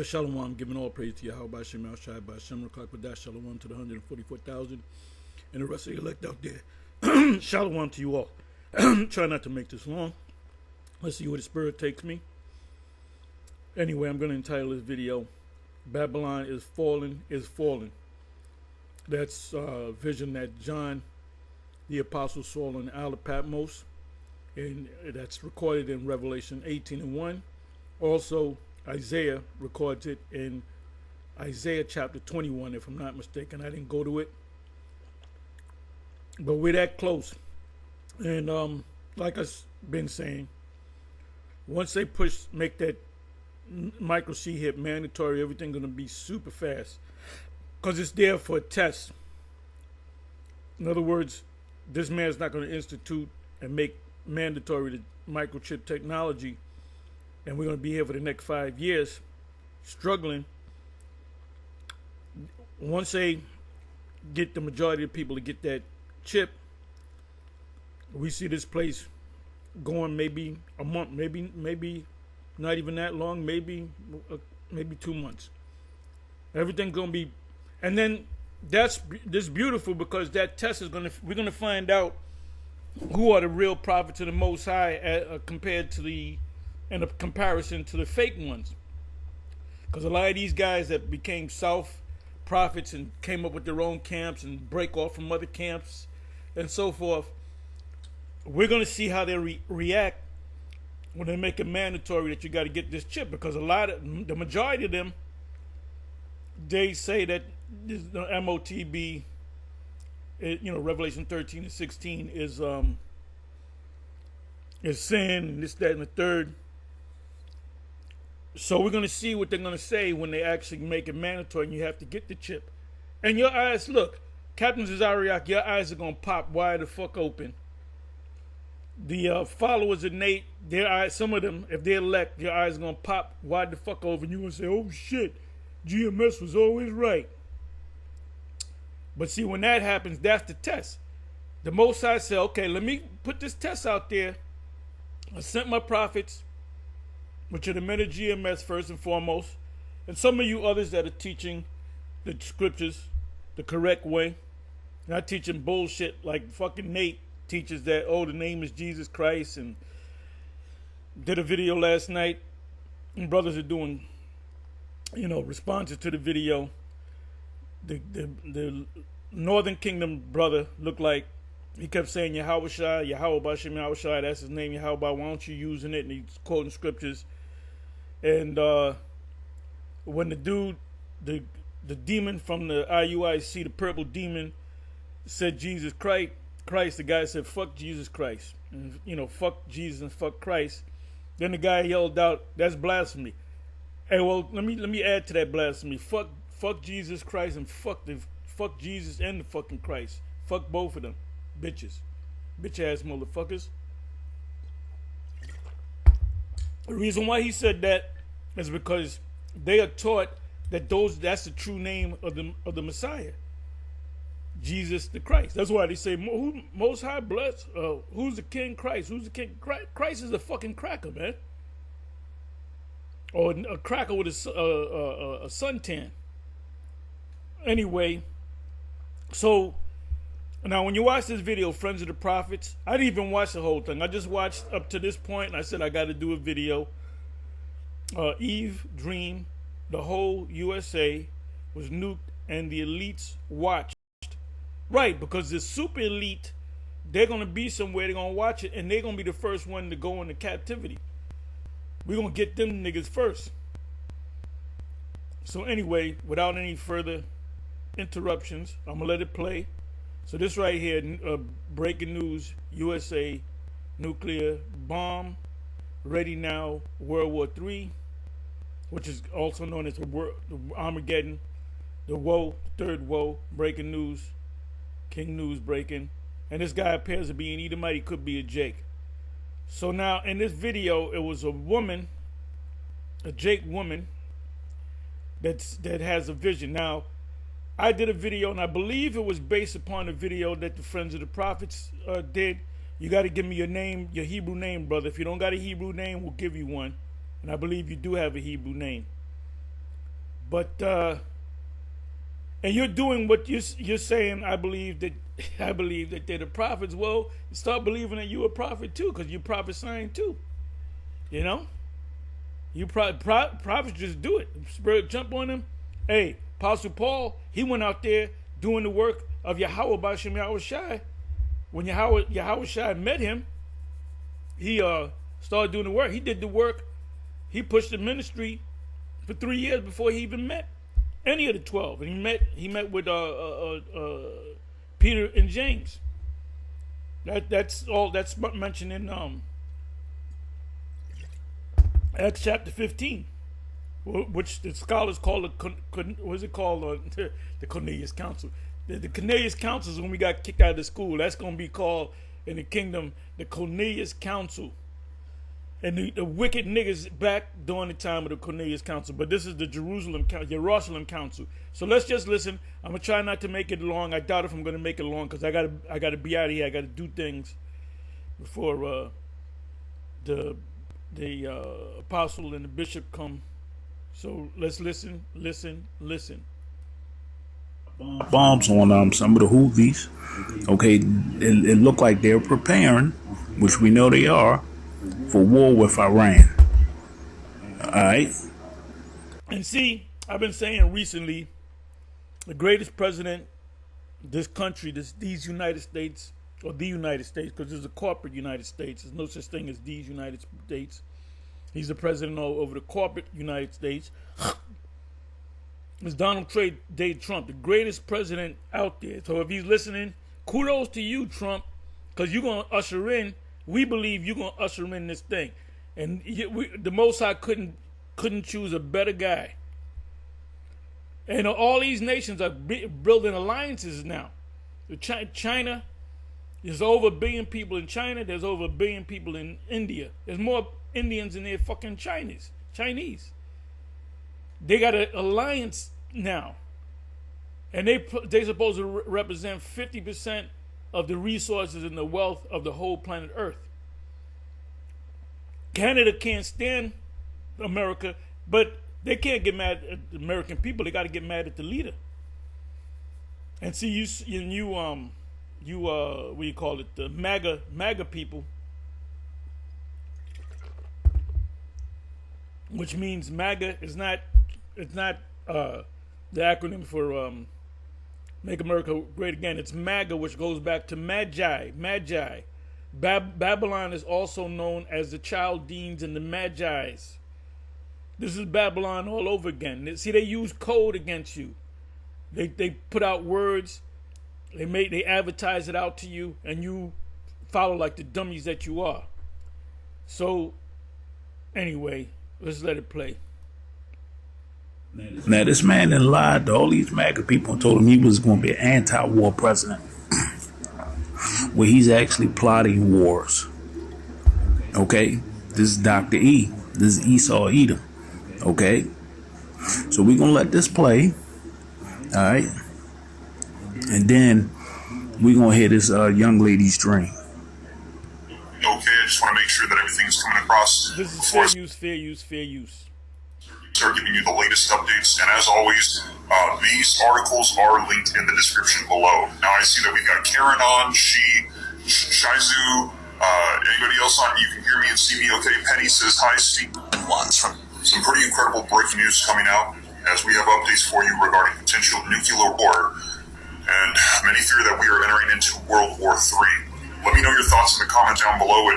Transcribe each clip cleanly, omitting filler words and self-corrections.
Shalom, I'm giving all praise to Yahweh Shem Al Shai by Shem Rakak Badash. Shalom to the 144,000 and the rest of the elect out there. Shalom to you all. Try not to make this long. Let's see where the spirit takes me. Anyway, I'm going to entitle this video, Babylon is Fallen, is Fallen. That's a vision that John the Apostle saw on the Isle of Patmos. And that's recorded in Revelation 18:1. Also, Isaiah records it in Isaiah chapter 21, if I'm not mistaken. I didn't go to it, but we're that close. And like I've been saying, once they make that micro C-hip mandatory, everything's going to be super fast because it's there for a test. In other words, this man's not going to institute and make mandatory the microchip technology, and we're going to be here for the next 5 years struggling. Once they get the majority of people to get that chip, we see this place going maybe a month, maybe not even that long, maybe 2 months. Everything's going to be, and then that's beautiful because that test is we're going to find out who are the real prophets of the Most High compared to in a comparison to the fake ones. Because a lot of these guys that became self prophets and came up with their own camps and break off from other camps and so forth, we're going to see how they react when they make it mandatory that you got to get this chip. Because the majority of them, they say that the MOTB, Revelation 13 and 16 is sin and this, that, and the third. So we're going to see what they're going to say when they actually make it mandatory and you have to get the chip. And your eyes, look, Captain Zariak, your eyes are going to pop wide the fuck open. The followers of Nate, their eyes, some of them, if they're elect, your eyes are going to pop wide the fuck over and you're going to say, oh shit, GMS was always right. But see, when that happens, that's the test. The Most High said, okay, let me put this test out there. I sent my prophets, which are the men of GMS first and foremost, and some of you others that are teaching the scriptures the correct way, not teaching bullshit like fucking Nate teaches that, oh, the name is Jesus Christ, and did a video last night, and brothers are doing, responses to the video. The Northern Kingdom brother looked like he kept saying Yahweh Shai, Yahweh Bashem Yahweh Shai, that's his name, Yahweh, why aren't you using it? And he's quoting scriptures. And when the dude, the demon from the IUIC, the purple demon, said Jesus Christ, the guy said, fuck Jesus Christ. And, fuck Jesus and fuck Christ. Then the guy yelled out, that's blasphemy. Hey, well, let me add to that blasphemy. Fuck Jesus Christ and fuck Jesus and the fucking Christ. Fuck both of them. Bitches. Bitch ass motherfuckers. The reason why he said that is because they are taught that that's the true name of the Messiah. Jesus the Christ. That's why they say, Most High bless, who's the King? Christ. Who's the King? Christ is a fucking cracker, man. Or a cracker with a suntan. Anyway, so now when you watch this video, Friends of the Prophets, I didn't even watch the whole thing. I just watched up to this point and I said I got to do a video. Eve Dream, the whole USA was nuked and the elites watched. Right, because the super elite, they're going to be somewhere, they're going to watch it, and they're going to be the first one to go into captivity. We're going to get them niggas first. So anyway, without any further interruptions, I'm going to let it play. So this right here, breaking news, USA nuclear bomb, ready now, World War III, which is also known as the Armageddon, the woe, third woe, breaking news, King News breaking. And this guy appears to be an Edomite, he could be a Jake. So now in this video, it was a woman, a Jake woman, that has a vision. Now, I did a video, and I believe it was based upon a video that the Friends of the Prophets did. You got to give me your name, your Hebrew name, brother. If you don't got a Hebrew name, we'll give you one. And I believe you do have a Hebrew name. But and you're doing what you're saying. I believe that they're the prophets. Well, start believing that you're a prophet too, because you're prophesying too. You know, you prophets just do it. Spirit jump on them. Hey, Apostle Paul, he went out there doing the work of Yahweh B'Shem Yahweh Shai. When Yahweh Shai met him, he started doing the work. He did the work. He pushed the ministry for 3 years before he even met any of the 12. And he met with Peter and James. That's mentioned in Acts chapter 15, which the scholars call the Cornelius Council. The Cornelius Council is when we got kicked out of the school. That's going to be called in the kingdom the Cornelius Council. And the wicked niggas back during the time of the Cornelius Council. But this is the Jerusalem Council. So let's just listen. I'm going to try not to make it long. I doubt if I'm going to make it long because I gotta be out of here. I got to do things before the apostle and the bishop come. So let's listen. Bombs on some of the Houthis. Okay, it looked like they're preparing, which we know they are, for war with Iran. All right. And see, I've been saying recently, the greatest president this country, these United States, or the United States, because there's a corporate United States. There's no such thing as these United States. He's the president over the corporate United States. It's Donald J. Trump, the greatest president out there. So if he's listening, kudos to you, Trump, because you're going to usher in, we believe you're going to usher in this thing. And the Most High couldn't choose a better guy. And all these nations are building alliances now. China, there's over 1 billion people in China. There's over 1 billion people in India. There's more Indians than they're fucking Chinese. They got an alliance now. And they supposed to represent 50% of the resources and the wealth of the whole planet Earth. Canada can't stand America, but they can't get mad at the American people. They got to get mad at the leader. And see, what do you call it? The MAGA people, which means MAGA is not. It's not the acronym for Make America Great Again. It's MAGA, which goes back to Magi. Babylon is also known as the Chaldeans and the Magi's. This is Babylon all over again. See, they use code against you. They put out words. They advertise it out to you, and you follow like the dummies that you are. So, anyway, let's let it play. Now, this man that lied to all these MAGA people and told him he was going to be an anti-war president, where he's actually plotting wars. Okay? This is Dr. E. This is Esau Edom. Okay? So we're going to let this play. All right? And then we're going to hear this young lady's dream. Okay, I just want to make sure that everything's coming across. This is fair use. Start giving you the latest updates, and as always, these articles are linked in the description below. Now, I see that we've got Karen on, Shizu, anybody else on? You can hear me and see me okay. Penny says hi, Steve. From some pretty incredible breaking news coming out as we have updates for you regarding potential nuclear war, and many fear that we are entering into World War III. Let me know your thoughts in the comments down below.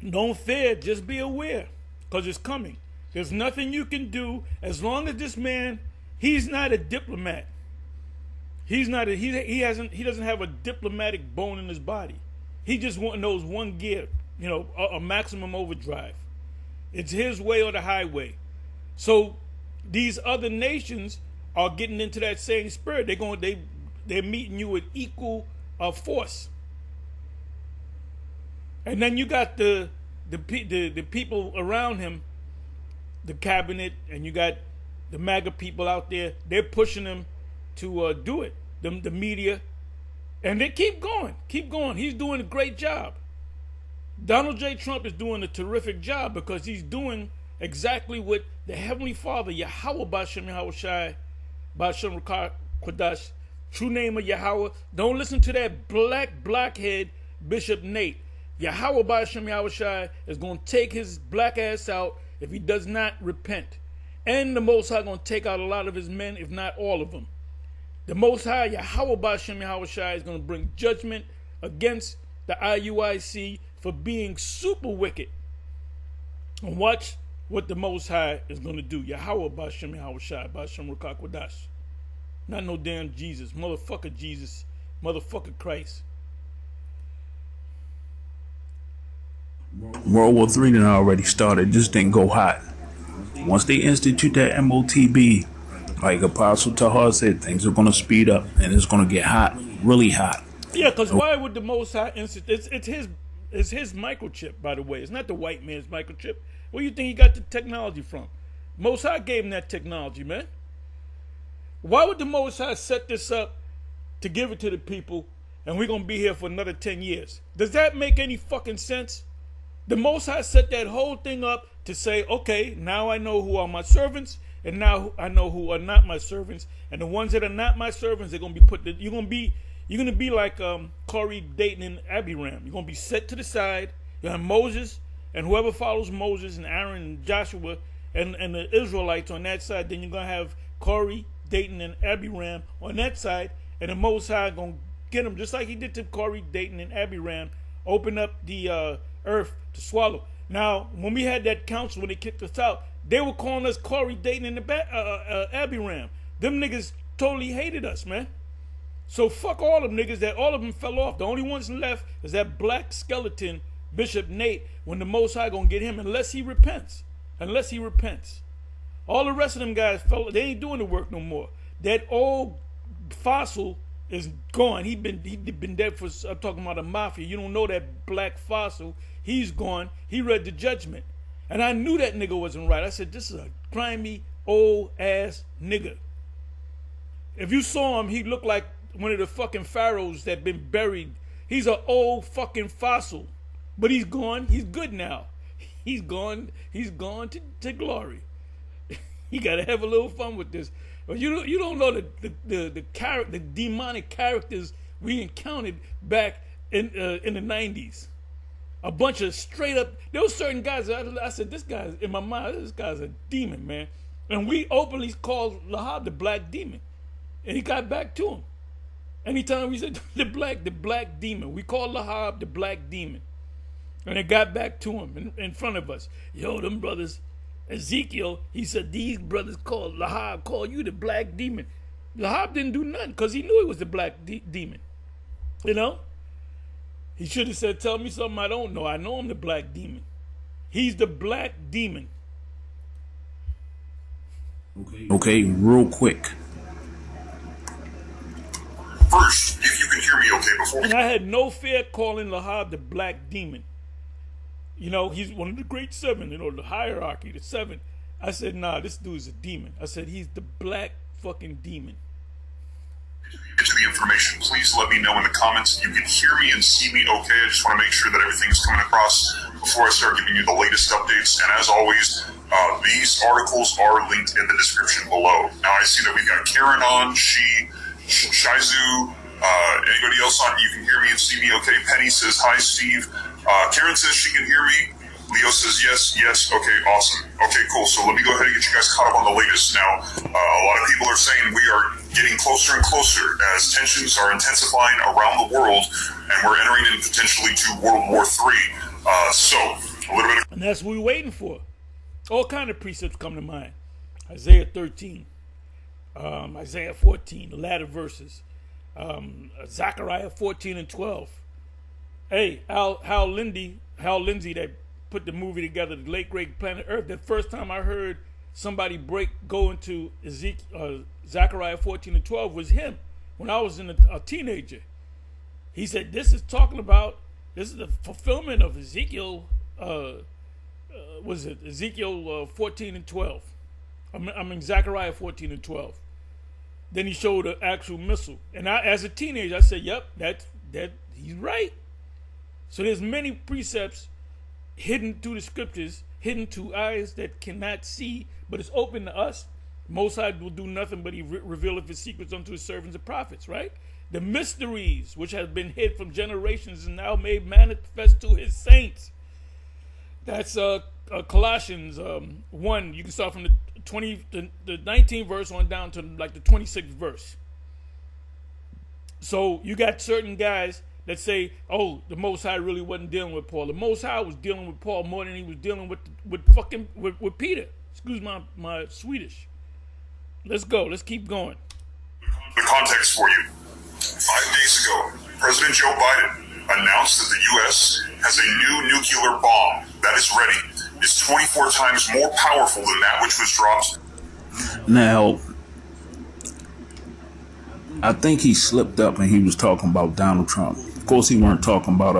Don't fear, just be aware, because it's coming. There's nothing you can do as long as this man, he's not a diplomat. He doesn't have a diplomatic bone in his body. He just knows one gear, a maximum overdrive. It's his way or the highway. So these other nations are getting into that same spirit. They're meeting you with equal force. And then you got the people around him, the cabinet, and you got the MAGA people out there. They're pushing him to do it. The media, and they keep going. He's doing a great job. Donald J. Trump is doing a terrific job because he's doing exactly what the Heavenly Father, Yahweh Bashem Yahushai, Bashem Kodash, true name of Yahweh. Don't listen to that blockhead Bishop Nate. Yahweh Bashem Yahushai is going to take his black ass out if he does not repent. And the Most High going to take out a lot of his men, if not all of them. The Most High, Yahweh Bashem Yahushai, is going to bring judgment against the IUIC for being super wicked. And watch what the Most High is going to do. Yahweh Bashem Yahushai, Bashem Rukakwadash. Not no damn Jesus. Motherfucker Jesus. Motherfucker Christ. World War III done already started. Just didn't go hot. Once they institute that MOTB, like Apostle Tahar said, things are going to speed up and it's going to get hot, really hot. Yeah, because why would the Most High institute? It's his microchip, by the way. It's not the white man's microchip. Where do you think he got the technology from? Most High gave him that technology, man. Why would the Most High set this up to give it to the people and we're going to be here for another 10 years? Does that make any fucking sense? The Most High set that whole thing up to say, okay, now I know who are my servants, and now I know who are not my servants, and the ones that are not my servants, they're gonna be put. You're gonna be like Corey, Dayton, and Abiram. You're gonna be set to the side. You have Moses and whoever follows Moses and Aaron and Joshua and the Israelites on that side. Then you're gonna have Corey, Dayton, and Abiram on that side, and the Most High gonna get them just like he did to Corey, Dayton, and Abiram. Open up the earth to swallow. Now, when we had that council, when they kicked us out, they were calling us Corey, Dayton, and Abiram. Them niggas totally hated us, man. So fuck all them niggas. That all of them fell off. The only ones left is that black skeleton, Bishop Nate, when the Most High gonna get him, unless he repents. Unless he repents. All the rest of them guys fell. They ain't doing the work no more. That old fossil is gone. He been dead for. I'm talking about the mafia. You don't know that black fossil. He's gone. He read the judgment. And I knew that nigga wasn't right. I said, this is a grimy, old-ass nigga. If you saw him, he looked like one of the fucking pharaohs that been buried. He's an old fucking fossil. But he's gone. He's good now. He's gone. He's gone to glory. You got to have a little fun with this. But you don't know the demonic characters we encountered back in the 90s. A bunch of straight up. There were certain guys. I said, this guy's in my mind. This guy's a demon, man. And we openly called Lahab the black demon, and he got back to him. Anytime we said the black demon, we called Lahab the black demon, and it got back to him in front of us. Yo, them brothers, Ezekiel. He said these brothers called Lahab, call you the black demon. Lahab didn't do nothing because he knew it was the black demon. You know. He should have said, tell me something I don't know. I know I'm the black demon. He's the black demon. Okay, real quick. First, if you can hear me okay before... And I had no fear calling Lahab the black demon. You know, he's one of the great seven, you know, the hierarchy, the seven. I said, nah, this dude's a demon. I said, he's the black fucking demon. Get to the information, please let me know in the comments. You can hear me and see me okay. I just want to make sure that everything's coming across before I start giving you the latest updates. And as always, these articles are linked in the description below. Now I see that we've got Karen on, Shizu, anybody else on, you can hear me and see me okay. Penny says, hi Steve. Karen says she can hear me. Leo says yes, okay, awesome. Okay, cool. So let me go ahead and get you guys caught up on the latest. Now, a lot of people are saying we are getting closer and closer as tensions are intensifying around the world, and we're entering in potentially to World War III. So, a little bit of... And that's what we're waiting for. All kind of precepts come to mind. Isaiah 13, Isaiah 14, the latter verses, Zechariah 14 and 12. Hey, Hal Lindsey, that put the movie together, The Late Great Planet Earth. The first time I heard somebody go into Zechariah 14 and 12 was him when I was a teenager. He said, this is the fulfillment of Ezekiel, Ezekiel 14 and 12. I mean Zechariah 14 and 12. Then he showed an actual missile. And I, as a teenager, I said, yep, that he's right. So there's many precepts hidden through the scriptures hidden to eyes that cannot see, but it's open to us. Most High will do nothing but he revealeth his secrets unto his servants and prophets, right? The mysteries which have been hid from generations is now made manifest to his saints. That's Colossians 1. You can start from the 19th verse on down to like the 26th verse. So you got certain guys that say, "Oh, the Most High really wasn't dealing with Paul." The Most High was dealing with Paul more than he was dealing with Peter. Excuse my Swedish. Let's go. Let's keep going. The context for you. 5 days ago, President Joe Biden announced that the U.S. has a new nuclear bomb that is ready. It's 24 times more powerful than that which was dropped. Now, I think he slipped up and he was talking about Donald Trump. Of course, he weren't talking about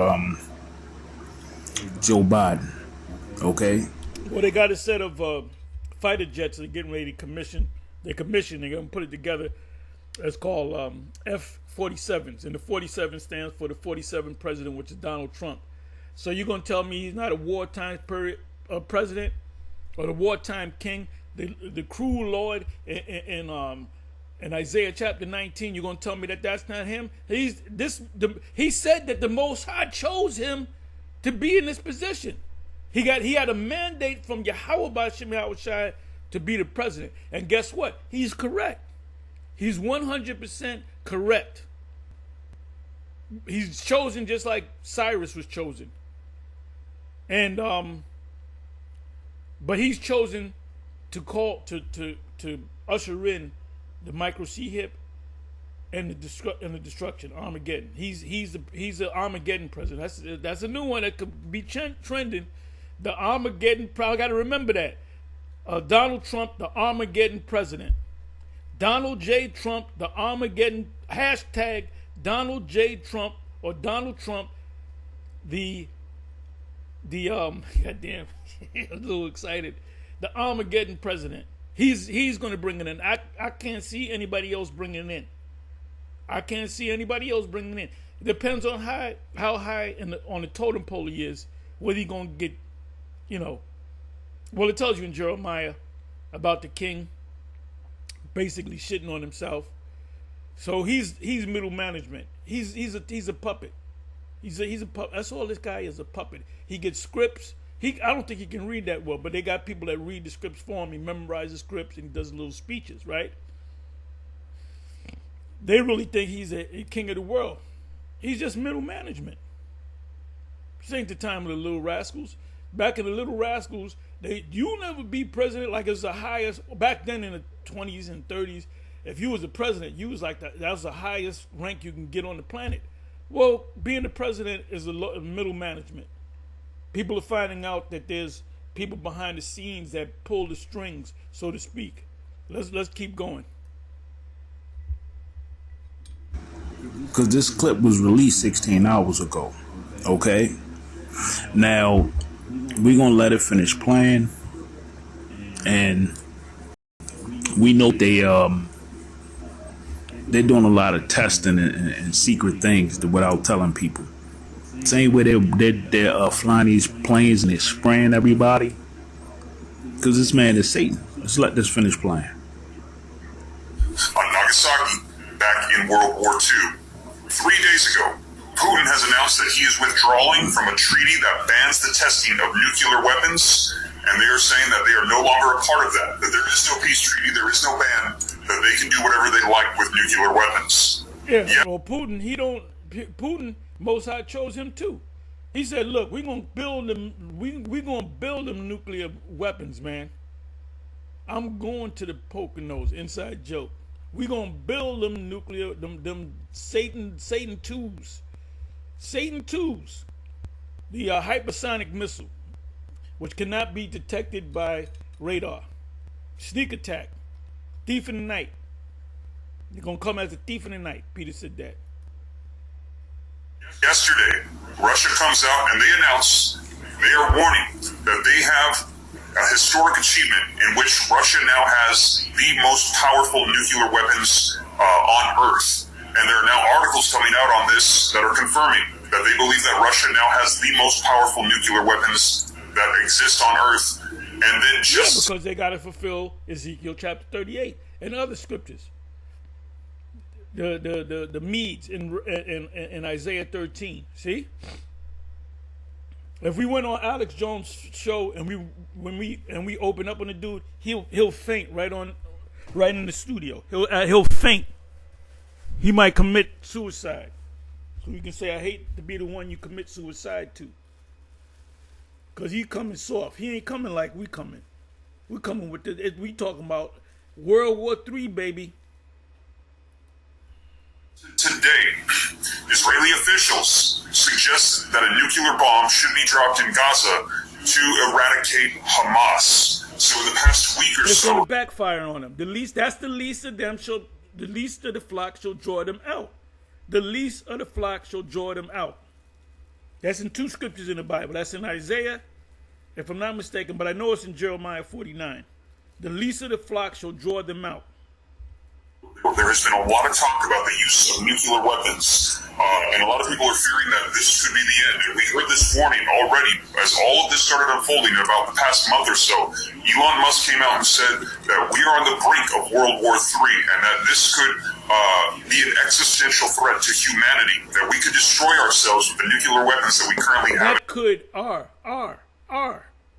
Joe Biden. Okay. Well, they got a set of fighter jets that are getting ready to commission. They're commissioned. They're going to put it together. It's called F-47s, and the 47 stands for the 47th president, which is Donald Trump. So you're going to tell me he's not a wartime president or the wartime king, the cruel Lord in Isaiah chapter 19? You're going to tell me that that's not him? He said that the Most High chose him to be in this position. He had a mandate from Yahweh B'Shem Yahushai to be the president, and guess what? He's correct. He's 100% correct. He's chosen just like Cyrus was chosen. And but he's chosen to usher in the micro C hip and the destruction, Armageddon. He's the Armageddon president. That's a new one that could be trending. The Armageddon. I got to remember that. Donald Trump, the Armageddon president. Donald J. Trump, the Armageddon, hashtag Donald J. Trump or Donald Trump, goddamn, I'm a little excited. The Armageddon president. He's going to bring it in. I can't see anybody else bringing it in. I can't see anybody else bringing it in. It depends on how high on the totem pole he is, whether he's going to get, well, it tells you in Jeremiah about the king basically shitting on himself. So he's middle management. He's a puppet. He's a puppet. That's all this guy is, a puppet. He gets scripts. I don't think he can read that well, but they got people that read the scripts for him. He memorizes scripts and he does little speeches, right? They really think he's a king of the world. He's just middle management. This ain't the time of the Little Rascals. Back in the Little Rascals, you'll never be president like it's the highest. Back then in the 20s and 30s, if you was the president, you was like that was the highest rank you can get on the planet. Well, being the president is a middle management. People are finding out that there's people behind the scenes that pull the strings, so to speak. Let's keep going. Because this clip was released 16 hours ago. Okay? Now, we're going to let it finish playing. And we know they're doing a lot of testing and secret things without telling people. Same way they're flying these planes and they're spraying everybody. Because this man is Satan. Let's let this finish playing. On Nagasaki, back in World War II, 3 days ago, Putin has announced that he is withdrawing from a treaty that bans the testing of nuclear weapons, and they are saying that they are no longer a part of that there is no peace treaty, there is no ban, that they can do whatever they like with nuclear weapons. Yeah. Well, Putin, Most High chose him too. He said, "Look, we're gonna build them. We're gonna build them nuclear weapons, man. I'm going to the Poconos, inside joke. We're gonna build them nuclear, them Satan twos, the hypersonic missile, which cannot be detected by radar. Sneak attack, thief in the night. They're gonna come as a thief in the night." Peter said that. Yesterday, Russia comes out and they announce, they are warning that they have a historic achievement in which Russia now has the most powerful nuclear weapons on Earth. And there are now articles coming out on this that are confirming that they believe that Russia now has the most powerful nuclear weapons that exist on Earth, and then just because they got to fulfill Ezekiel chapter 38 and other scriptures. The Medes in Isaiah 13. See, if we went on Alex Jones' show and we open up on the dude, he'll faint right in the studio. He'll faint. He might commit suicide. So you can say, I hate to be the one you commit suicide to. Because he coming soft. He ain't coming like we coming. We coming with we talking about World War III, baby. Today, Israeli officials suggest that a nuclear bomb should be dropped in Gaza to eradicate Hamas. So in the past week or It's so, going to backfire on them. The least of them the least of the flock shall draw them out. The least of the flock shall draw them out. That's in 2 scriptures in the Bible. That's in Isaiah, if I'm not mistaken, but I know it's in Jeremiah 49. The least of the flock shall draw them out. there has been a lot of talk about the use of nuclear weapons, and a lot of people are fearing that this could be the end. And we heard this warning already as all of this started unfolding in about the past month or so. Elon Musk came out and said that we are on the brink of World War III, and that this could be an existential threat to humanity, that we could destroy ourselves with the nuclear weapons that we currently have. That could,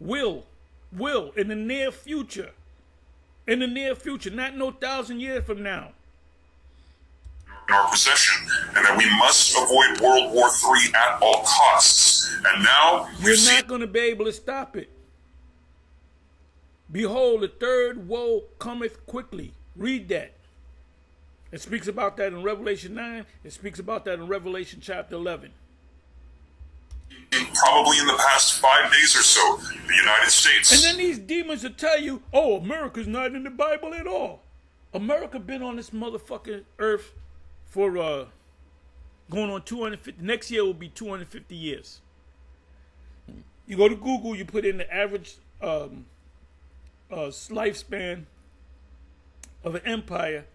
will, in the near future. In the near future, not no 1,000 years from now. In our possession, and that we must avoid World War III at all costs. And now you're not going to be able to stop it. Behold, the third woe cometh quickly. Read that. It speaks about that in Revelation 9. It speaks about that in Revelation chapter 11. Probably in the past 5 days or so, the United States. And then these demons will tell you, oh, America's not in the Bible at all. America been on this motherfucking earth for going on 250. Next year will be 250 years. You go to Google, you put in the average lifespan of an empire,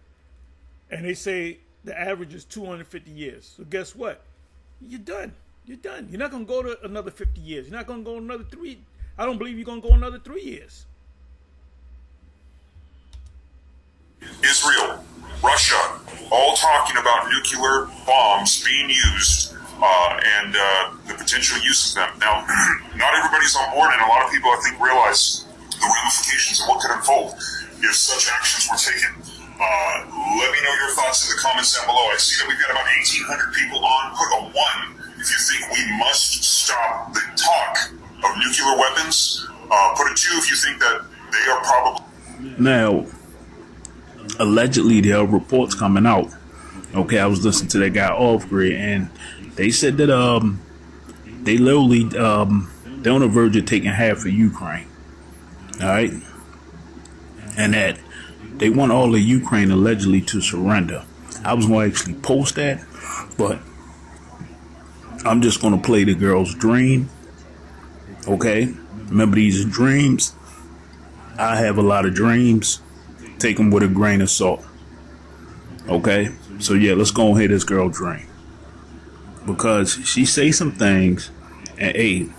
and they say the average is 250 years. So guess what? You're done. You're done. You're not going to go to another 50 years. You're not going to go another 3. I don't believe you're going to go another 3 years. Israel, Russia, all talking about nuclear bombs being used and the potential use of them. Now, not everybody's on board, and a lot of people, I think, realize the ramifications of what could unfold if such actions were taken. Let me know your thoughts in the comments down below. I see that we've got about 1,800 people on. Put a 1 if you think we must stop the talk of nuclear weapons. Put a 2 if you think that they are probably... Now, allegedly, there are reports coming out. Okay, I was listening to that guy Off Grid, and they said that they literally they're on the verge of taking half of Ukraine. All right, and that they want all of Ukraine allegedly to surrender. I was going to actually post that, but I'm just going to play the girl's dream. Okay, remember these are dreams. I have a lot of dreams. Take them with a grain of salt. Okay, so yeah, let's go and hear this girl dream, because she say some things, and hey,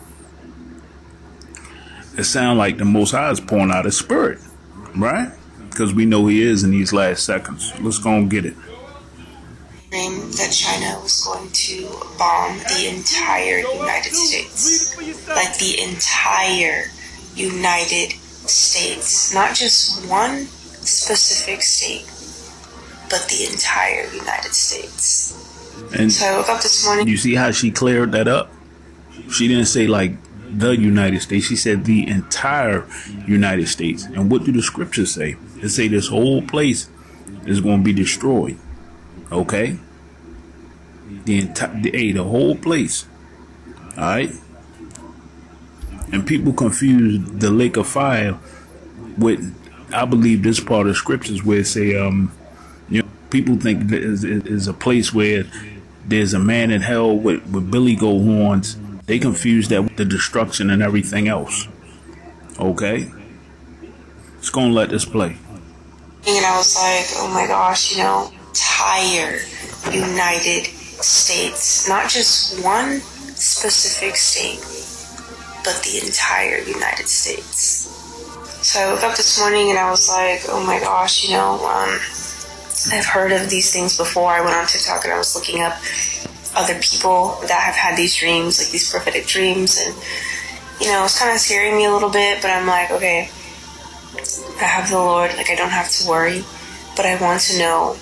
it sound like the Most High is pouring out His Spirit, right? Because we know He is in these last seconds. Let's go and get it. Dream that China was going to bomb the entire United States, like the entire United States, not just one specific state, but the entire United States. And so I woke up this morning. You see how she cleared that up? She didn't say like the United States. She said the entire United States. And what do the scriptures say? They say this whole place is going to be destroyed. Okay? The whole place. All right? And people confuse the lake of fire with, I believe, this part of scriptures where it say, people think is a place where there's a man in hell with billy goat horns. They confuse that with the destruction and everything else. Okay? Just gonna let this play. And I was like, oh my gosh, entire United States, not just one specific state, but the entire United States. So I woke up this morning and I was like, oh my gosh, I've heard of these things before. I went on TikTok and I was looking up other people that have had these dreams, like these prophetic dreams, and it's kind of scaring me a little bit, but I'm like, okay, I have the Lord, like I don't have to worry, but I want to know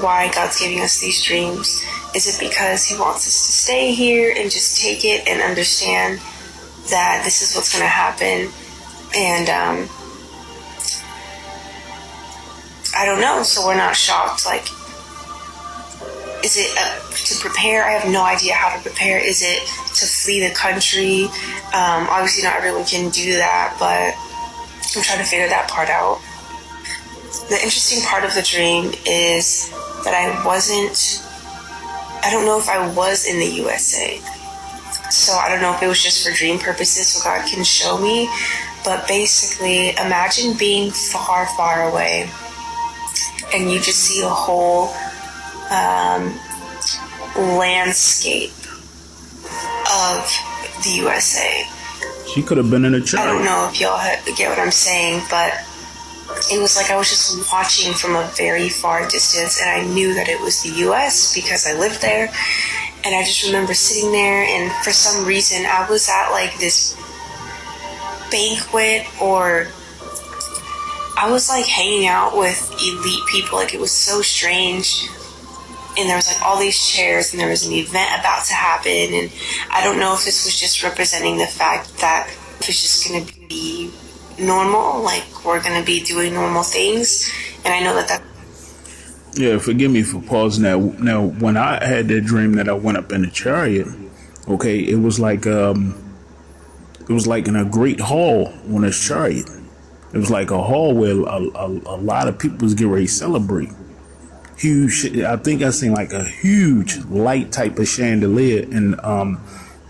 why God's giving us these dreams. Is it because He wants us to stay here and just take it and understand that this is what's going to happen? And I don't know, so we're not shocked. Like, is it to prepare? I have no idea how to prepare. Is it to flee the country? Obviously not everyone can do that, but I'm trying to figure that part out. The interesting part of the dream is that I don't know if I was in the USA. So I don't know if it was just for dream purposes so God can show me. But basically, imagine being far, far away and you just see a whole landscape of the USA. She could have been in a church. I don't know if y'all get what I'm saying, but it was like I was just watching from a very far distance, and I knew that it was the US because I lived there. And I just remember sitting there, and for some reason I was at like this banquet, or I was like hanging out with elite people. Like, it was so strange. And there was like all these chairs, and there was an event about to happen, and I don't know if this was just representing the fact that it was just going to be normal, like we're going to be doing normal things. And I know that Yeah, forgive me for pausing that. Now, when I had that dream that I went up in a chariot, okay, it was like in a great hall on a chariot. It was like a hall where a lot of people was getting ready to celebrate. Huge, I think I seen like a huge light type of chandelier in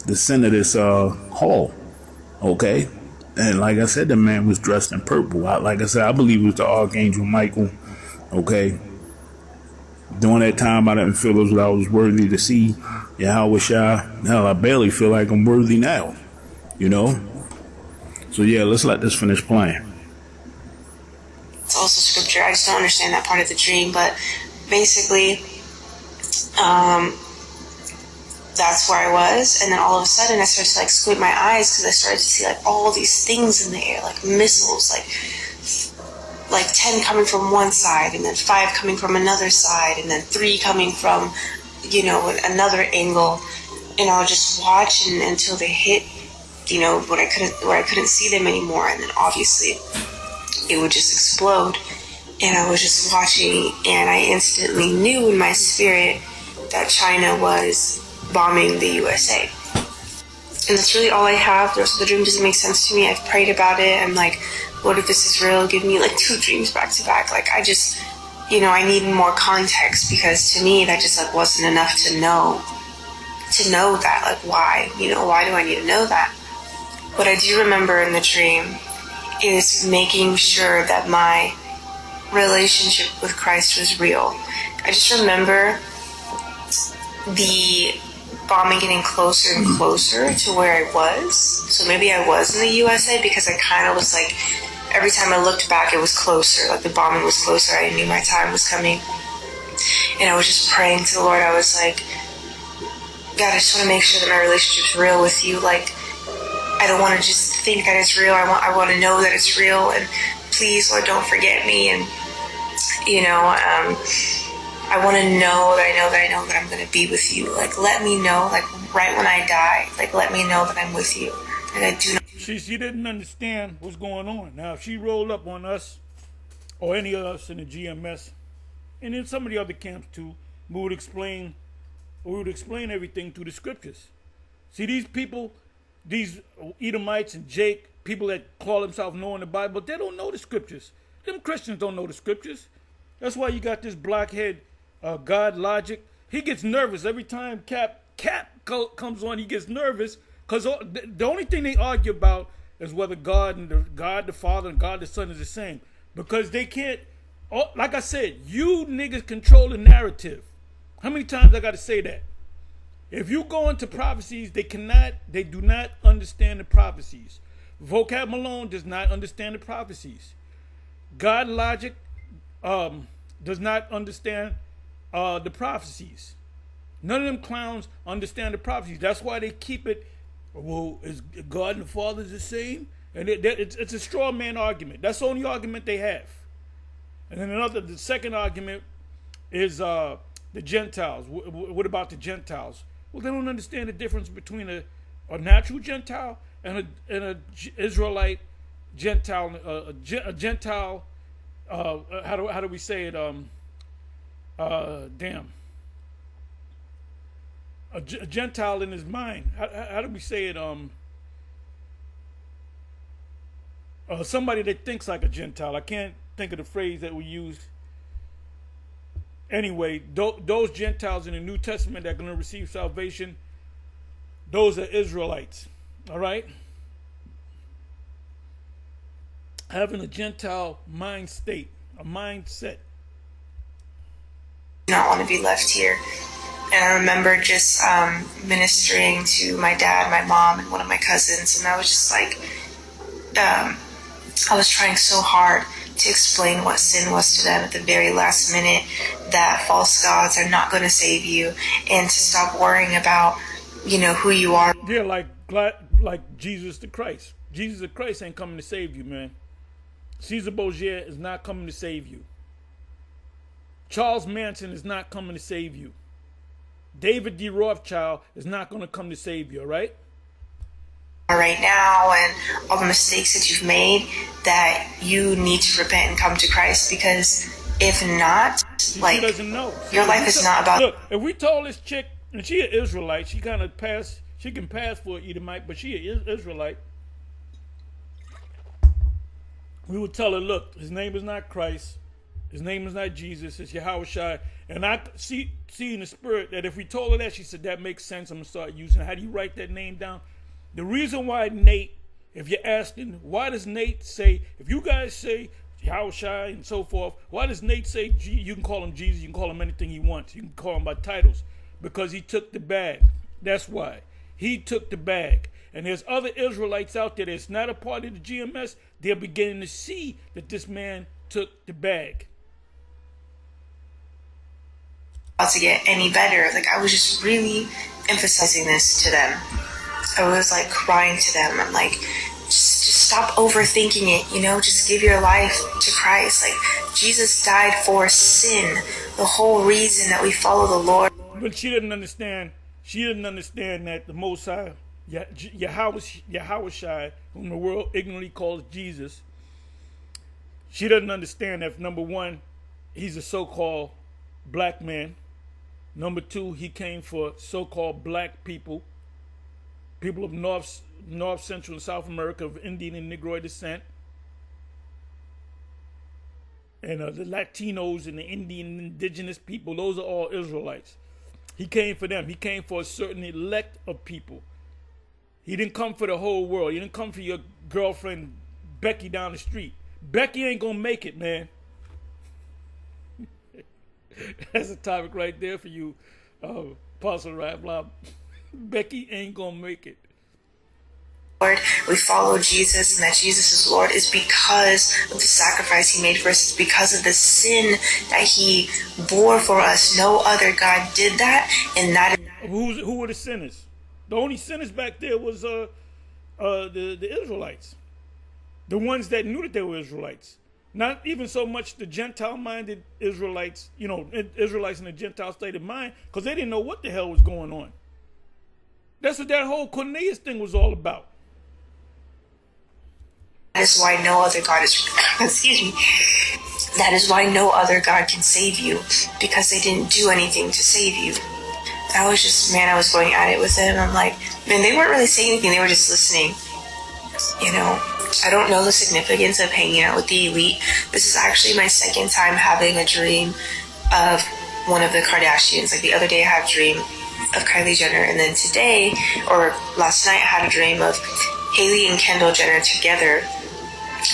the center of this hall. Okay, and like I said, the man was dressed in purple. Like I said, I believe it was the Archangel Michael. Okay. During that time, I didn't feel as though I was worthy to see Yahweh Shai. Hell, I barely feel like I'm worthy now, So yeah, let's let this finish playing. it's also scripture. I just don't understand that part of the dream, but basically, that's where I was. And then all of a sudden, I started to like squint my eyes because I started to see like all these things in the air, like missiles, like 10 coming from one side, and then 5 coming from another side, and then 3 coming from, another angle. And I would just watch until they hit, where I couldn't see them anymore. And then obviously it would just explode. And I was just watching, and I instantly knew in my spirit that China was bombing the USA. And that's really all I have. The rest of the dream doesn't make sense to me. I've prayed about it. I'm like, Lord, if this is real, give me like 2 dreams back to back. Like, I just, I need more context, because to me that just like wasn't enough to know that. Like, why? Why do I need to know that? What I do remember in the dream is making sure that my relationship with Christ was real. I just remember the bombing getting closer and closer to where I was. So maybe I was in the USA, because I kind of was like, every time I looked back, it was closer. Like, the bombing was closer. I knew my time was coming. And I was just praying to the Lord. I was like, God, I just want to make sure that my relationship's real with you. Like, I don't want to just think that it's real. I want to know that it's real. And please, Lord, don't forget me. And, I want to know that I'm going to be with you. Like, let me know, like, right when I die, like, let me know that I'm with you. And I do not. She didn't understand what's going on. Now, if she rolled up on us, or any of us in the GMS, and in some of the other camps too, we would explain everything through the scriptures. See, these people, these Edomites and Jake, people that call themselves knowing the Bible, they don't know the scriptures. Them Christians don't know the scriptures. That's why you got this blockhead God Logic. He gets nervous every time Cap comes on. He gets nervous because the only thing they argue about is whether God the Father and God the Son is the same. Because they can't, like I said, you niggas control the narrative. How many times I got to say that? If you go into prophecies, they do not understand the prophecies. Vocab Malone does not understand the prophecies. God Logic does not understand the prophecies. None of them clowns understand the prophecies. That's why they keep it, well, is God and the Father the same? And it's a straw man argument. That's the only argument they have. And then the second argument is the Gentiles. What about the Gentiles? Well, they don't understand the difference between a natural Gentile and a Israelite Gentile. A Gentile. How do we say it? A Gentile in his mind. How do we say it? Somebody that thinks like a Gentile. I can't think of the phrase that we use. Anyway, those Gentiles in the New Testament that are going to receive salvation, those are Israelites. All right? Having a Gentile mind state, a mindset. Not want to be left here. And I remember just ministering to my dad, my mom, and one of my cousins, and I was just like, I was trying so hard to explain what sin was to them at the very last minute, that false gods are not going to save you, and to stop worrying about, who you are. Yeah, like Jesus the Christ. Jesus the Christ ain't coming to save you, man. Caesar Borgia is not coming to save you. Charles Manson is not coming to save you. David D. Rothschild is not going to come to save you, all right? Right now, and all the mistakes that you've made, that you need to repent and come to Christ, because if not, she doesn't know. Your life is not about. Look, if we told this chick, and she an Israelite, she can pass for an Edomite, but she an Israelite, we would tell her, look, his name is not Christ, his name is not Jesus, it's Yahushua. And I see in the spirit that if we told her that, she said, that makes sense, I'm going to start using it. How do you write that name down? The reason why Nate, if you're asking, why does Nate say, if you guys say Yahushua and so forth, why does Nate say, you can call him Jesus, you can call him anything he wants, you can call him by titles? Because he took the bag. That's why. He took the bag. And there's other Israelites out there that's not a part of the GMS. They're beginning to see that this man took the bag. To get any better. Like, I was just really emphasizing this to them. I was like crying to them. I'm like, just stop overthinking it, just give your life to Christ. Like, Jesus died for sin, the whole reason that we follow the Lord. But she didn't understand that the Most High, Yahushua, whom the world ignorantly calls Jesus, she doesn't understand that, number one, he's a so-called black man. Number two, he came for so-called black people of North, Central, and South America of Indian and Negroid descent. And the Latinos and the Indian indigenous people, those are all Israelites. He came for them. He came for a certain elect of people. He didn't come for the whole world. He didn't come for your girlfriend, Becky, down the street. Becky ain't going to make it, man. That's a topic right there for you, Apostle Rablob. Becky ain't gonna make it. Lord, we follow Jesus, and that Jesus is Lord is because of the sacrifice he made for us. It's because of the sin that he bore for us. No other God did that, and that is... Who were the sinners? The only sinners back there was the Israelites. The ones that knew that they were Israelites. Not even so much the Gentile-minded Israelites, Israelites in the Gentile state of mind, because they didn't know what the hell was going on. That's what that whole Cornelius thing was all about. That is why no other God is, excuse me, that is why no other God can save you, because they didn't do anything to save you. I was just, I was going at it with them. I'm like, man, they weren't really saying anything, they were just listening. I don't know the significance of hanging out with the elite. This is actually my second time having a dream of one of the Kardashians. Like, the other day I had a dream of Kylie Jenner, and then today, or last night, I had a dream of Hailey and Kendall Jenner together.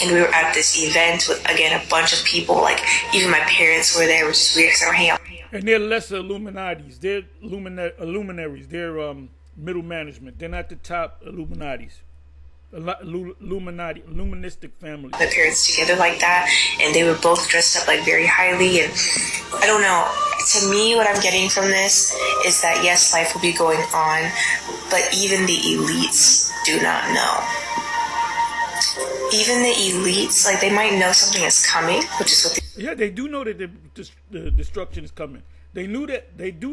And we were at this event with, again, a bunch of people. Like, even my parents were there, which is weird because I don't hang out. And they're lesser Illuminatis. They're luminaries. They're middle management. They're not the top Illuminatis. Illuministic family. My parents together like that, and they were both dressed up like very highly. And I don't know. To me, what I'm getting from this is that yes, life will be going on, but even the elites do not know. Even the elites, like, they might know something is coming, which is what Yeah, they do know that the destruction is coming. They do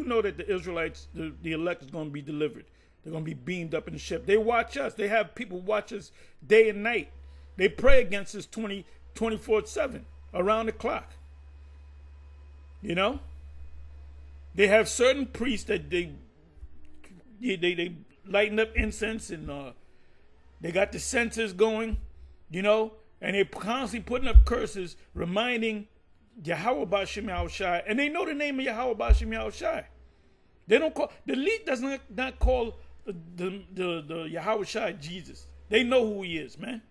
know that the Israelites, the elect, is going to be delivered. They're going to be beamed up in the ship. They watch us. They have people watch us day and night. They pray against us 24/7, around the clock. You know? They have certain priests that they lighten up incense, and they got the censers going, you know, and they're constantly putting up curses, reminding Yahweh B'Shem Yahushai, and they know the name of Yahweh B'Shem Yahushai. They don't call, the elite does not call the Yahushai Jesus. They know who he is, man.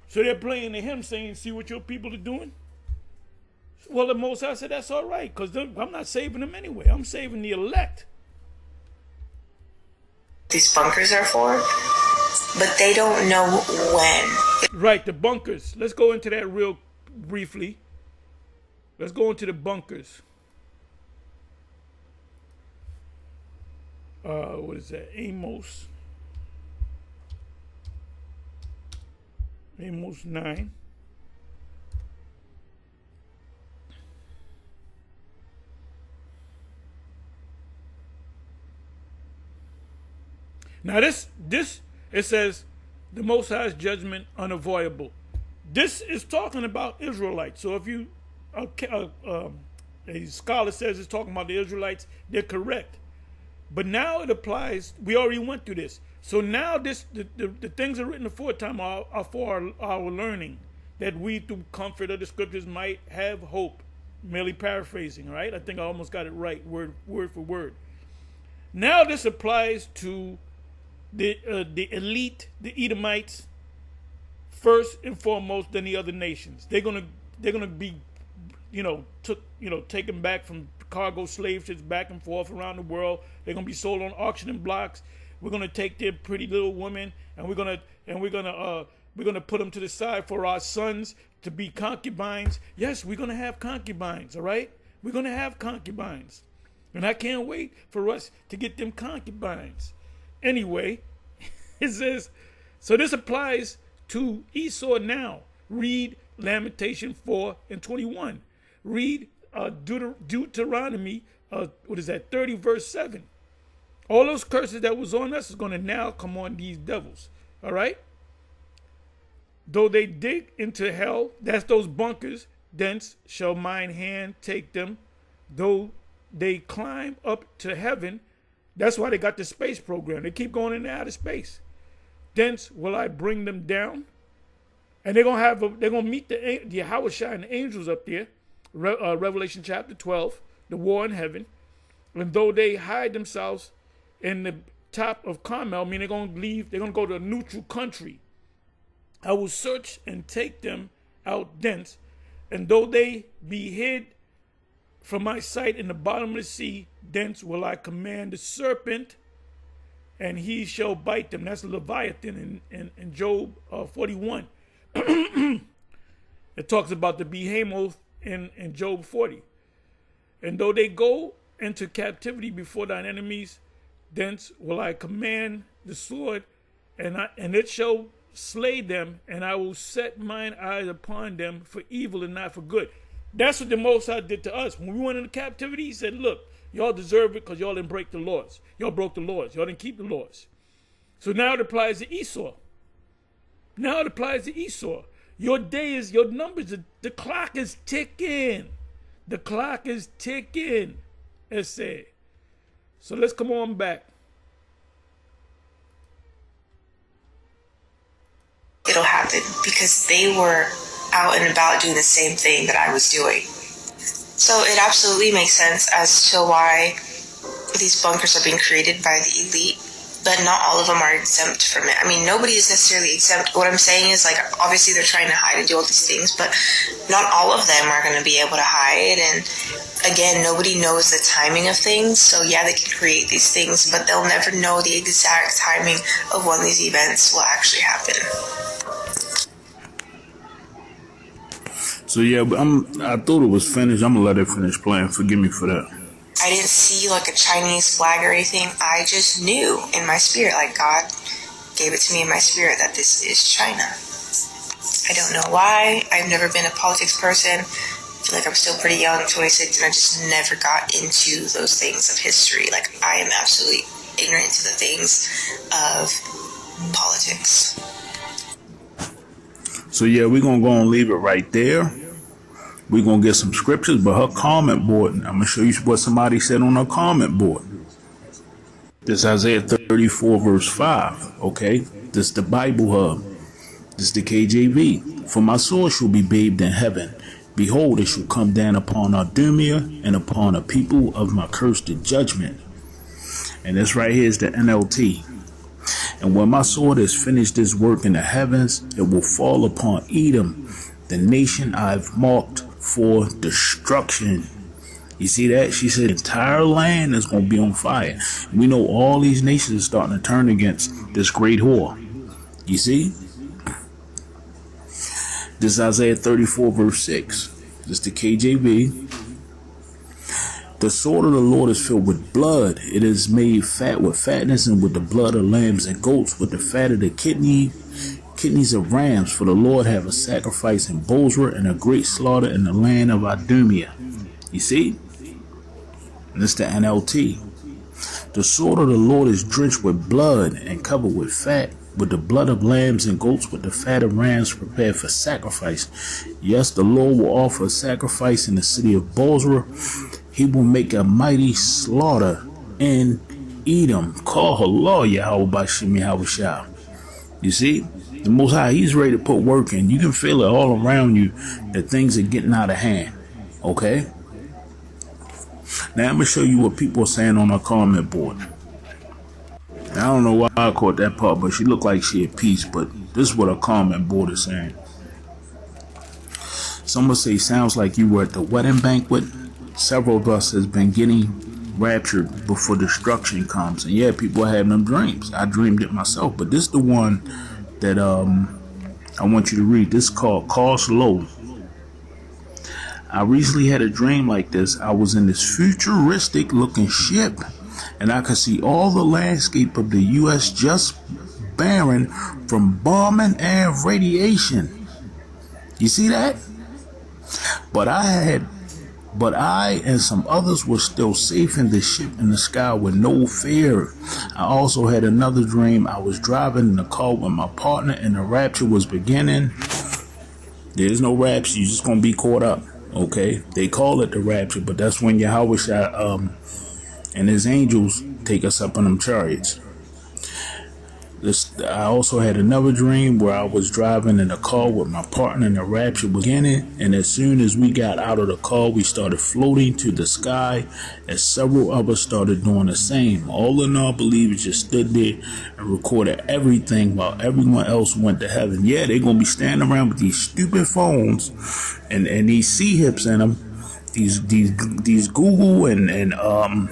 So they're playing to him, saying, see what your people are doing? Well, the Most High said, that's all right, because I'm not saving them anyway. I'm saving the elect. these bunkers are for, but they don't know when. Right, the bunkers. Let's go into that real briefly. Let's go into the bunkers. What is that? Amos 9. Now this it says the Most High's judgment unavoidable. This is talking about Israelites. So if you a scholar says it's talking about the Israelites, they're correct. But now it applies. We already went through this. So now the things that are written aforetime are for our learning, that we through comfort of the scriptures might have hope. Merely paraphrasing, right? I think I almost got it right, word for word. Now this applies to the elite, the Edomites, first and foremost than the other nations. They're gonna be, taken back from cargo slave ships back and forth around the world. They're gonna be sold on auctioning blocks. We're gonna take their pretty little women and we're gonna put them to the side for our sons to be concubines. Yes, we're gonna have concubines. All right, we're gonna have concubines, and I can't wait for us to get them concubines. Anyway, it says, so this applies to Esau now. Read Lamentation 4 and 21. Read Deuteronomy, 30 verse 7. All those curses that was on us is going to now come on these devils. All right? Though they dig into hell, that's those bunkers, thence shall mine hand take them. Though they climb up to heaven, that's why they got the space program. They keep going into outer space. Thence will I bring them down. And they're gonna meet the Yahushua and the angels up there. Revelation chapter 12, the war in heaven. And though they hide themselves in the top of Carmel, they're gonna go to a neutral country. I will search and take them out thence. And though they be hid from my sight in the bottom of the sea, thence will I command the serpent, and he shall bite them. That's Leviathan in Job 41. It talks about the behemoth in Job 40. And though they go into captivity before thine enemies, thence will I command the sword, and it shall slay them, and I will set mine eyes upon them for evil and not for good. That's what the Most High did to us. When we went into captivity, he said, look, y'all deserve it because y'all didn't break the laws. Y'all broke the laws. Y'all didn't keep the laws. So now it applies to Esau. Your days, your numbers, the clock is ticking. The clock is ticking, it said. So let's come on back. It'll happen because they were out and about doing the same thing that I was doing. So it absolutely makes sense as to why these bunkers are being created by the elite. but not all of them are exempt from it. I mean, nobody is necessarily exempt. What I'm saying is, like, obviously they're trying to hide and do all these things, but not all of them are going to be able to hide. And again, nobody knows the timing of things. So yeah, they can create these things, but they'll never know the exact timing of when these events will actually happen. So yeah, I thought it was finished. I'm gonna let it finish playing. Forgive me for that. I didn't see like a Chinese flag or anything. I just knew in my spirit, like God gave it to me in my spirit, that this is China. I don't know why. I've never been a politics person. I feel like I'm still pretty young, 26, and I just never got into those things of history. Like, I am absolutely ignorant to the things of politics. So yeah, we're gonna go and leave it right there. We're gonna get some scriptures, but her comment board, I'm gonna show you what somebody said on her comment board. This Isaiah 34 verse 5, okay? This the Bible Hub. This the KJV. For my sword shall be bathed in heaven. Behold, it shall come down upon Idumea and upon a people of my cursed judgment. And this right here is the NLT. And when my sword has finished its work in the heavens, it will fall upon Edom, the nation I've marked for destruction. You see that? She said the entire land is going to be on fire. We know all these nations are starting to turn against this great whore. You see? This is Isaiah 34 verse 6. This is the KJV. The sword of the Lord is filled with blood. It is made fat with fatness, and with the blood of lambs and goats, with the fat of the kidneys of rams. For the Lord have a sacrifice in Bozrah, and a great slaughter in the land of Idumea. You see? And this is the NLT. The sword of the Lord is drenched with blood and covered with fat, with the blood of lambs and goats, with the fat of rams prepared for sacrifice. Yes, the Lord will offer a sacrifice in the city of Bozrah. He will make a mighty slaughter in Edom. Call Allah Yahweh Bashim Yahweh. You see? The Most High, He's ready to put work in. You can feel it all around you that things are getting out of hand. Okay? Now I'm going to show you what people are saying on our comment board. Now, I don't know why I caught that part, but she looked like she had peace. But this is what our comment board is saying. Someone say, sounds like you were at the wedding banquet. Several of us has been getting raptured before destruction comes. And yeah, people are having them dreams. I dreamed it myself. But this is the one that I want you to read. This is called Cost Low. I recently had a dream like this. I was in this futuristic looking ship, and I could see all the landscape of the U.S. just barren from bombing and radiation. You see that? But I and some others were still safe in the ship in the sky with no fear. I also had another dream. I was driving in the car with my partner, and the rapture was beginning. There's no rapture. You're just going to be caught up. Okay? They call it the rapture, but that's when Yahweh and his angels take us up in them chariots. I also had another dream where I was driving in a car with my partner, and the rapture was beginning. And as soon as we got out of the car, we started floating to the sky, as several of us started doing the same. All in all, believers just stood there and recorded everything while everyone else went to heaven. Yeah, they're gonna be standing around with these stupid phones and these C-hips in them, these Google and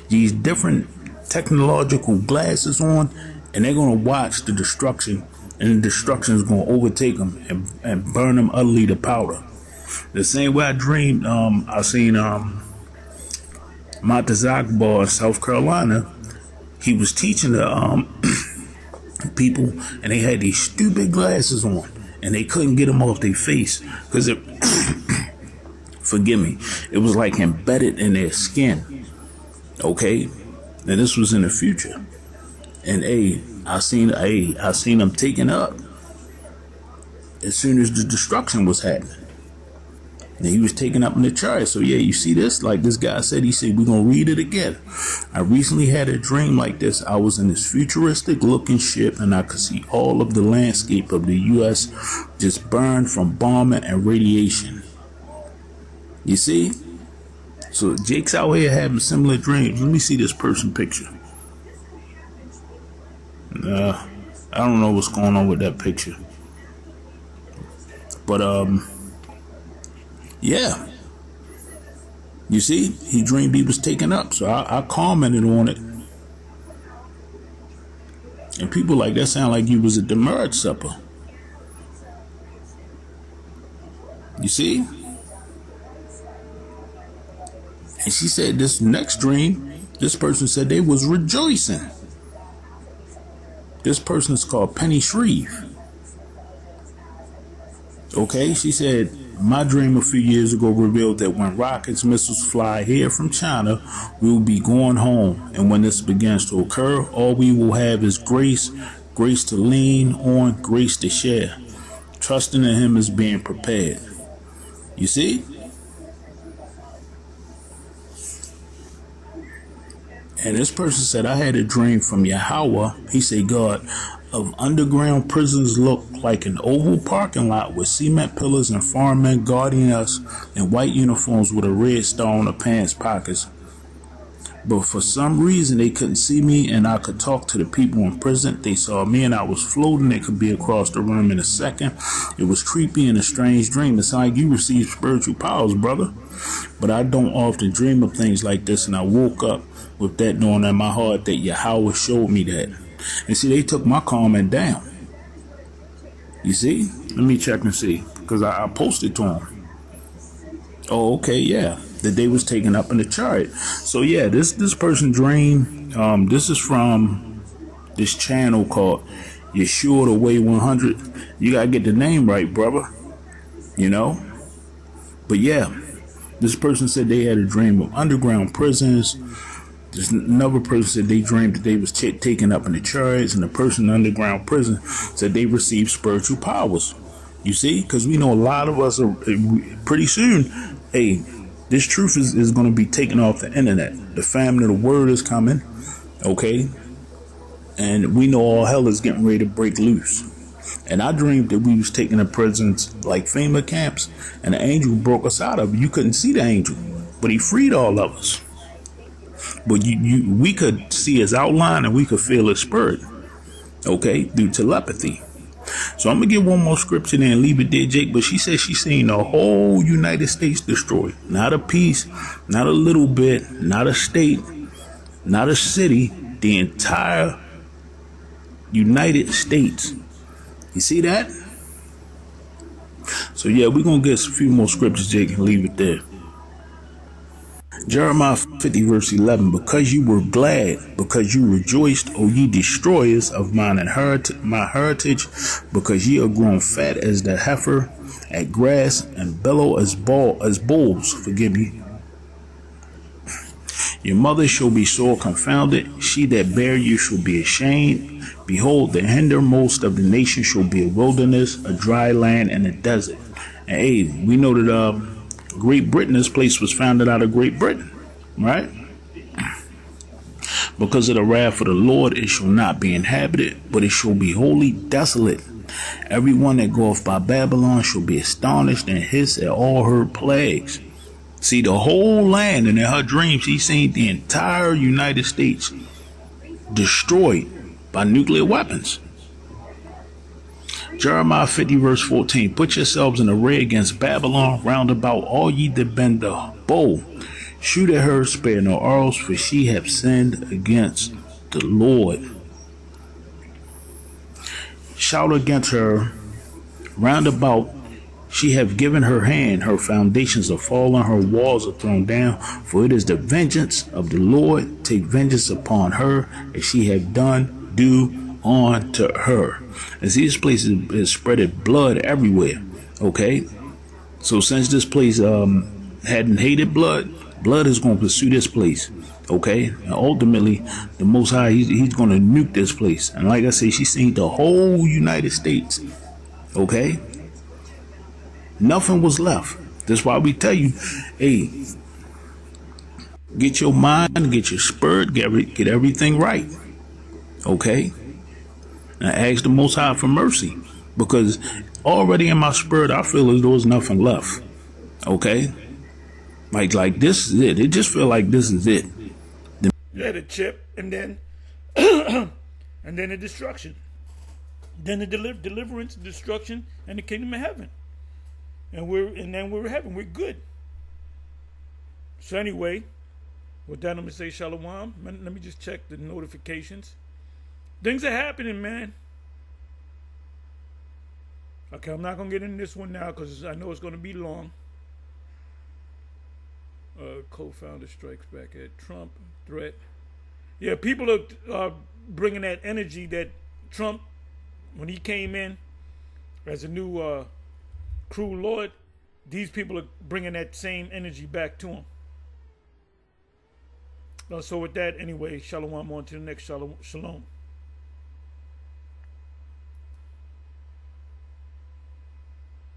these different technological glasses on. And they're going to watch the destruction, and the destruction is going to overtake them and burn them utterly to powder. The same way I dreamed, I seen Mata Zakbar in South Carolina. He was teaching the people, and they had these stupid glasses on, and they couldn't get them off their face because it, forgive me, it was like embedded in their skin. Okay? Now this was in the future. And I seen them taken up as soon as the destruction was happening. And he was taken up in the chariot. So yeah, you see this? Like this guy said, he said, we're going to read it again. I recently had a dream like this. I was in this futuristic looking ship, and I could see all of the landscape of the U.S. just burned from bombing and radiation. You see? So Jake's out here having similar dreams. Let me see this person picture. I don't know what's going on with that picture. But, yeah. You see, he dreamed he was taken up. So I commented on it. And people like, that sound like you was at the marriage supper. You see? And she said this next dream, this person said they was rejoicing. This person is called Penny Shreve. Okay, she said, my dream a few years ago revealed that when rockets, missiles fly here from China, we will be going home. And when this begins to occur, all we will have is grace, grace to lean on, grace to share. Trusting in him is being prepared. You see? And this person said, I had a dream from Yahweh. He said, God, of underground prisons look like an oval parking lot with cement pillars and firemen guarding us in white uniforms with a red star on the pants pockets. But for some reason, they couldn't see me and I could talk to the people in prison. They saw me and I was floating. It could be across the room in a second. It was creepy and a strange dream. It sounded like you received spiritual powers, brother. But I don't often dream of things like this, and I woke up with that knowing in my heart that Yahweh showed me that. And see, they took my comment down. You see? Let me check and see, because I posted to them. Oh, okay, yeah. That they was taken up in the chart. So yeah, this person dream. This is from this channel called Yeshua the Way 100. You gotta get the name right, brother. You know. But yeah, this person said they had a dream of underground prisons. There's another person said they dreamed that they was taken up in the chariots, and the person in the underground prison said they received spiritual powers. You see, because we know a lot of us are pretty soon. Hey, this truth is going to be taken off the internet. The famine of the word is coming, okay? And we know all hell is getting ready to break loose. And I dreamed that we was taken to prisons like FEMA camps, and the angel broke us out of it. You couldn't see the angel, but he freed all of us. But we could see his outline and we could feel his spirit, okay, through telepathy. So I'm going to get one more scripture there and leave it there, Jake. But she said she's seen the whole United States destroyed. Not a piece, not a little bit, not a state, not a city. The entire United States. You see that? So yeah, we're going to get a few more scriptures, Jake, and leave it there. Jeremiah 50 verse 11, because you were glad, because you rejoiced, O ye destroyers of mine my heritage, because ye are grown fat as the heifer at grass, and bellow as bulls. Forgive me. Your mother shall be sore confounded, she that bare you shall be ashamed. Behold, the hindermost of the nations shall be a wilderness, a dry land, and a desert. And hey, we know that Great Britain, this place was founded out of Great Britain, right? Because of the wrath of the Lord, it shall not be inhabited, but it shall be wholly desolate. Everyone that goeth by Babylon shall be astonished and hiss at all her plagues. See, the whole land, and in her dreams, she seen the entire United States destroyed by nuclear weapons. Jeremiah 50 verse 14, put yourselves in array against Babylon, round about all ye that bend the bow. Shoot at her, spare no arrows, for she hath sinned against the Lord. Shout against her, round about she hath given her hand, her foundations are fallen, her walls are thrown down, for it is the vengeance of the Lord. Take vengeance upon her, as she hath done, do on to her. And see, this place is spreaded blood everywhere. Okay, so since this place hadn't hated blood is going to pursue this place. Okay, and ultimately the Most High, he's going to nuke this place. And like I say, she's seen the whole United States. Okay, nothing was left. That's why we tell you, hey, get your mind, get your spirit, get everything right. Okay. And I ask the Most High for mercy, because already in my spirit I feel as though there's nothing left. Okay, like this is it. It just feel like this is it. Yeah, the chip, and then and then the destruction, then the deliverance, destruction, and the kingdom of heaven. And then we're heaven. We're good. So anyway, with that, I'm gonna say shalom. Let me just check the notifications. Things are happening, man. Okay, I'm not gonna get into this one now because I know it's gonna be long. Co-founder strikes back at Trump threat. Yeah, people are bringing that energy that Trump, when he came in as a new crew lord, these people are bringing that same energy back to him. So with that, anyway, shalom, on to the next shalom.